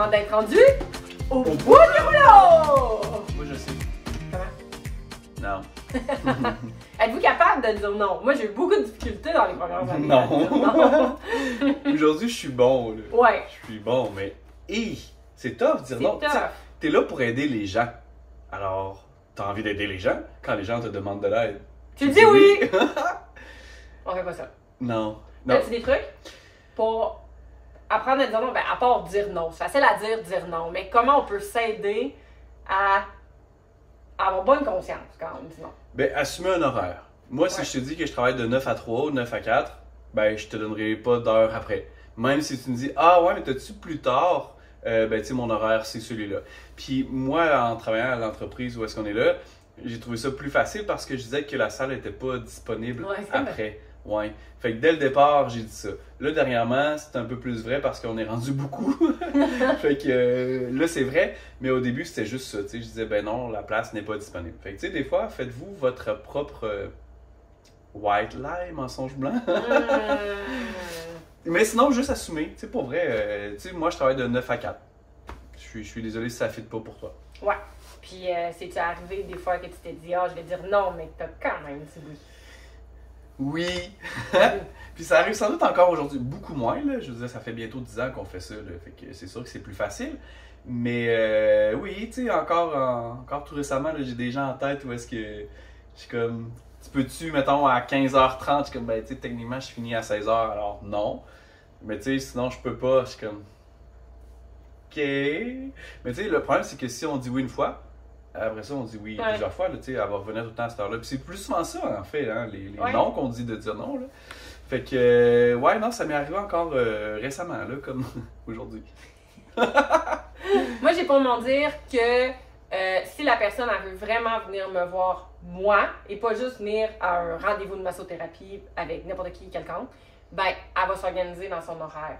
temps d'être rendu au bout du rouleau! Moi, je sais. Comment? Non. Êtes-vous capable de dire non? Moi, j'ai eu beaucoup de difficultés dans les premières années. Non. à dire non. Aujourd'hui, je suis bon, là. Ouais, Je suis bon, mais... c'est tough de dire non. c'est Tu sais, tough. t'es là pour aider les gens. Alors, t'as envie d'aider les gens quand les gens te demandent de l'aide. Tu dis oui! On fait pas ça. Non. Non. As-tu des trucs pour apprendre à dire non? Ben, à part dire non. C'est facile à dire non. Mais comment on peut s'aider à avoir bonne conscience quand on dit non? Ben, assumer un horaire. Moi, si Ouais. je te dis que je travaille de 9 à 3 ou 9 à 4, ben, je te donnerai pas d'heure après. Même si tu me dis, ah ouais, mais t'as-tu plus tard? Ben, tu sais, mon horaire, c'est celui-là. Puis moi, en travaillant à l'entreprise où est-ce qu'on est là, j'ai trouvé ça plus facile parce que je disais que la salle n'était pas disponible Ouais, c'est après. Ouais. Fait que dès le départ, j'ai dit ça. Là, dernièrement, c'est un peu plus vrai parce qu'on est rendu beaucoup. Fait que là, c'est vrai. Mais au début, c'était juste ça. Tu sais, je disais, ben non, la place n'est pas disponible. Fait que, tu sais, des fois, faites-vous votre propre white lie, mensonge blanc. Mais sinon, juste assumer. Tu sais, pour vrai, tu sais, moi, je travaille de 9 à 4. Je suis désolé si ça ne fit pas pour toi. Ouais. Puis, c'est-tu arrivé des fois que tu t'es dit, ah, je vais dire non, mais que t'as quand même dit oui? Oui! Puis ça arrive sans doute encore aujourd'hui. Beaucoup moins, là. Je veux dire, ça fait bientôt 10 ans qu'on fait ça, là. Fait que c'est sûr que c'est plus facile. Mais oui, tu sais, encore tout récemment, là, j'ai des gens en tête où est-ce que je suis comme... Tu peux-tu, mettons, à 15h30, je suis comme, ben, tu sais, techniquement, je finis à 16h, alors non. Mais tu sais, sinon, je peux pas, je suis comme... OK. Mais tu sais, le problème, c'est que si on dit oui une fois, après ça, on dit oui Ouais. plusieurs fois, là, tu sais, elle va revenir tout le temps à cette heure-là. Puis c'est plus souvent ça, en fait, hein, les Ouais. noms qu'on dit de dire non, là. Fait que, ouais, non, ça m'est arrivé encore récemment, là, comme aujourd'hui. Moi, j'ai pour m'en dire que si la personne elle veut vraiment venir me voir moi et pas juste venir à un rendez-vous de massothérapie avec n'importe qui, quelqu'un, ben, elle va s'organiser dans son horaire,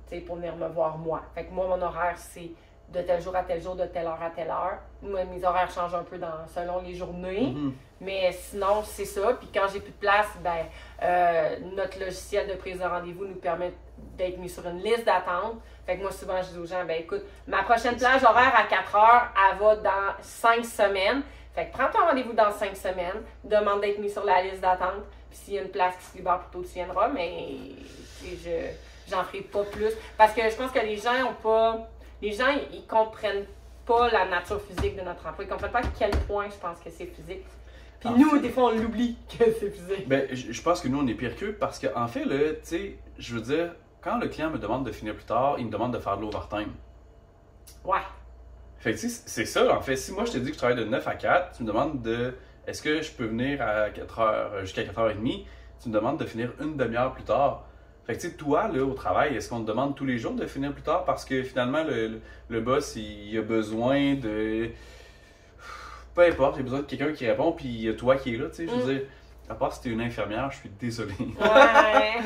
tu sais, pour venir me voir moi. Fait que moi, mon horaire, c'est de tel jour à tel jour, de telle heure à telle heure. Moi, mes horaires changent un peu selon les journées. Mhm. Mais sinon, c'est ça. Puis quand j'ai plus de place, ben, notre logiciel de prise de rendez-vous nous permet d'être mis sur une liste d'attente. Fait que moi, souvent, je dis aux gens, ben écoute, ma prochaine plage horaire à 4 heures, elle va dans 5 semaines. Fait que prends ton rendez-vous dans 5 semaines, demande d'être mis sur la liste d'attente. Puis s'il y a une place qui se libère plus tôt, tu viendras. Mais j'en ferai pas plus. Parce que je pense que les gens ont pas... Les gens, ils comprennent pas la nature physique de notre emploi. Ils comprennent pas à quel point je pense que c'est physique. Puis En nous, fait- des fois, on l'oublie que c'est physique. Ben, je pense que nous, on est pire qu'eux parce qu'en fait, là, tu sais, je veux dire, quand le client me demande de finir plus tard, il me demande de faire de l'overtime. Ouais. Fait que, tu sais, c'est ça, en fait. Si moi, je te dis que je travaille de 9 à 4, tu me demandes de... Est-ce que je peux venir à 4 heures, jusqu'à 4h30? Tu me demandes de finir une demi-heure plus tard. Fait que, tu sais, toi, là, au travail, est-ce qu'on te demande tous les jours de finir plus tard? Parce que, finalement, le boss, il a besoin de... Peu importe, il a besoin de quelqu'un qui répond, puis il y a toi qui est là, tu sais. Je veux dire, à part si t'es une infirmière, je suis désolé. Ouais.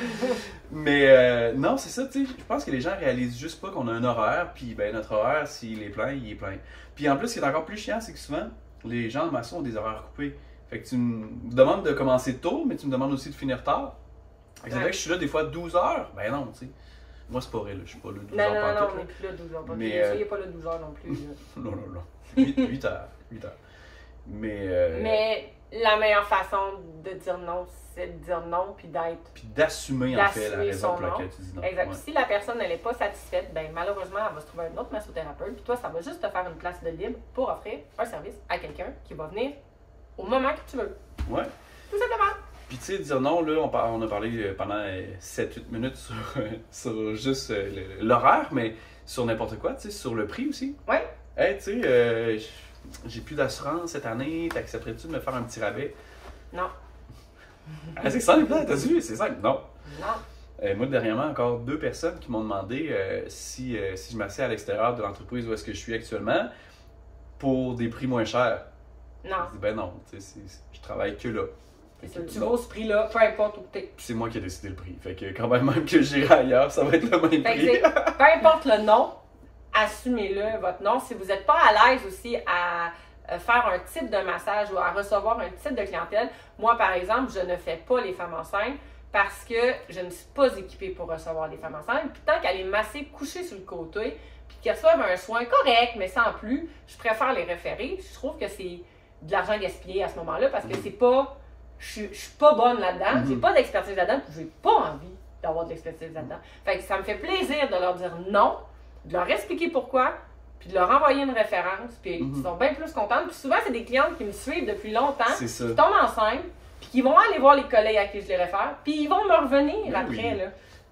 Mais non, c'est ça, tu sais. Je pense que les gens réalisent juste pas qu'on a un horaire, puis ben notre horaire, s'il est plein, il est plein. Puis en plus, ce qui est encore plus chiant, c'est que souvent, les gens en maçon ont des horaires coupés. Fait que tu me demandes de commencer tôt, mais tu me demandes aussi de finir tard. Fait que ça fait que je suis là des fois 12 heures. Ben non, tu sais. Moi, c'est pas vrai, là. Je suis pas là 12 heures Non, pantoute, on là. n'est plus là 12 heures. Mais, Mais il n'est pas là 12 heures non plus. Là. Non, non, non. 8 heures. 8 heures. Mais Mais la meilleure façon de dire non, c'est de dire non, puis d'être... puis d'assumer, en fait, la d'assumer raison son pour laquelle nom. tu dis non. Exact. Ouais. Si la personne n'est pas satisfaite, ben malheureusement, elle va se trouver un autre massothérapeute. Puis toi, ça va juste te faire une place de libre pour offrir un service à quelqu'un qui va venir au moment que tu veux. Ouais. Tout simplement. Puis tu sais, dire non, là, on a parlé pendant 7-8 minutes sur juste l'horaire, mais sur n'importe quoi, tu sais, sur le prix aussi. Ouais. Hey, tu sais, j'ai plus d'assurance cette année, t'accepterais-tu de me faire un petit rabais? Non. Ah, c'est simple, là, t'as vu? C'est simple, non. Non. Moi, dernièrement, encore 2 personnes qui m'ont demandé si je m'assieds à l'extérieur de l'entreprise où est-ce que je suis actuellement pour des prix moins chers. Non. Je dis, ben non, tu sais, je travaille que là. C'est ça. Fait que Tu non. vaux ce prix-là, peu importe où t'es. Puis c'est moi qui ai décidé le prix. Fait que quand même que j'irai ailleurs, ça va être le même Fait que prix. c'est- peu importe le nom, assumez-le, votre nom. Si vous n'êtes pas à l'aise aussi à faire un type de massage ou à recevoir un type de clientèle, moi, par exemple, je ne fais pas les femmes enceintes parce que je ne suis pas équipée pour recevoir des femmes enceintes. Puis tant qu'elle est massée, couchée sur le côté, puis qu'elles reçoivent un soin correct, mais sans plus, je préfère les référer. Je trouve que c'est de l'argent gaspillé à ce moment-là parce que c'est pas... Je suis pas bonne là-dedans, j'ai pas d'expertise là-dedans, puis j'ai pas envie d'avoir de l'expertise là-dedans. Fait que ça me fait plaisir de leur dire non, de leur expliquer pourquoi, puis de leur envoyer une référence, puis ils sont bien plus contents. Puis souvent, c'est des clientes qui me suivent depuis longtemps, qui tombent enceintes, puis qui vont aller voir les collègues à qui je les réfère, puis ils vont me revenir après, là.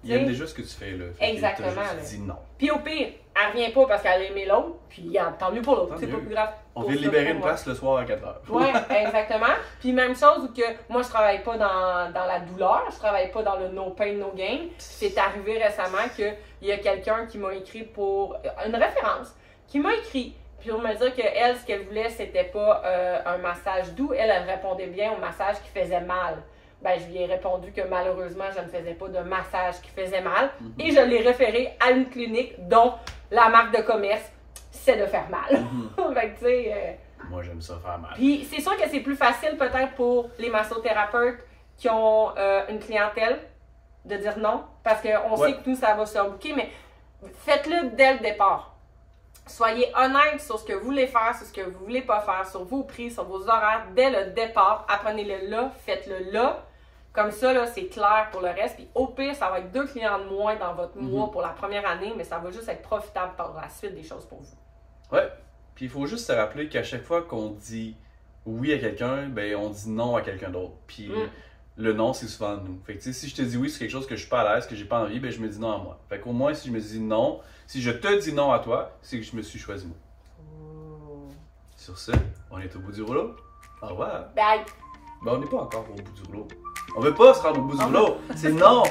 Ils aiment déjà ce que tu fais, là. Exactement. Tu dis non. Puis au pire, elle revient pas parce qu'elle a aimé l'autre, puis tant mieux pour l'autre, c'est pas plus grave. On vient libérer une place le soir à 4h. Oui, exactement. Puis même chose où que moi je travaille pas dans la douleur, je travaille pas dans le no pain, no gain. C'est arrivé récemment qu'il y a quelqu'un qui m'a écrit pour une référence, qui m'a écrit, puis pour me dire qu'elle, ce qu'elle voulait, c'était pas un massage doux, elle répondait bien au massage qui faisait mal. Ben, je lui ai répondu que malheureusement, je ne faisais pas de massage qui faisait mal et je l'ai référé à une clinique dont la marque de commerce, c'est de faire mal. Fait que, tu sais, moi, j'aime ça faire mal. Puis, c'est sûr que c'est plus facile peut-être pour les massothérapeutes qui ont une clientèle de dire non parce qu'on sait que tout ça va se rebooker, mais faites-le dès le départ. Soyez honnête sur ce que vous voulez faire, sur ce que vous voulez pas faire, sur vos prix, sur vos horaires dès le départ. Apprenez-le là, faites-le là. Comme ça, là, c'est clair pour le reste. Puis au pire, ça va être 2 clients de moins dans votre mois pour la première année, mais ça va juste être profitable par la suite des choses pour vous. Ouais. Puis il faut juste se rappeler qu'à chaque fois qu'on dit oui à quelqu'un, ben on dit non à quelqu'un d'autre. Puis le non, c'est souvent nous. Fait que tu sais, si je te dis oui sur quelque chose que je suis pas à l'aise, que j'ai pas envie, ben je me dis non à moi. Fait qu'au moins, si je me dis non, si je te dis non à toi, c'est que je me suis choisi moi. Sur ce, on est au bout du rouleau. Au revoir. Bye. Ben on n'est pas encore au bout du rouleau. On veut pas se rendre au bout du rouleau. C'est non.